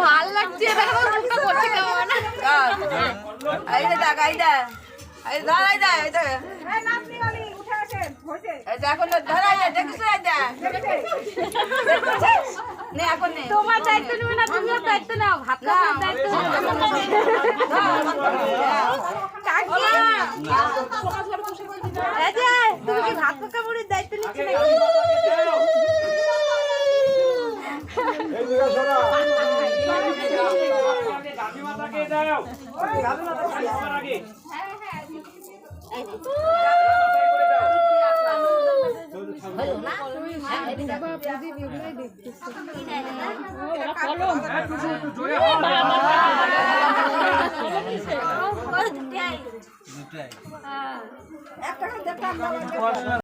ভাল লাগছে তোমার দায়িত্ব নেবে না, তুমি দায়িত্ব নাও। ভাত দায়িত্ব তুমি কি ভাত পাকা মুড়ির দায়িত্ব নিচ্ছে নাকি?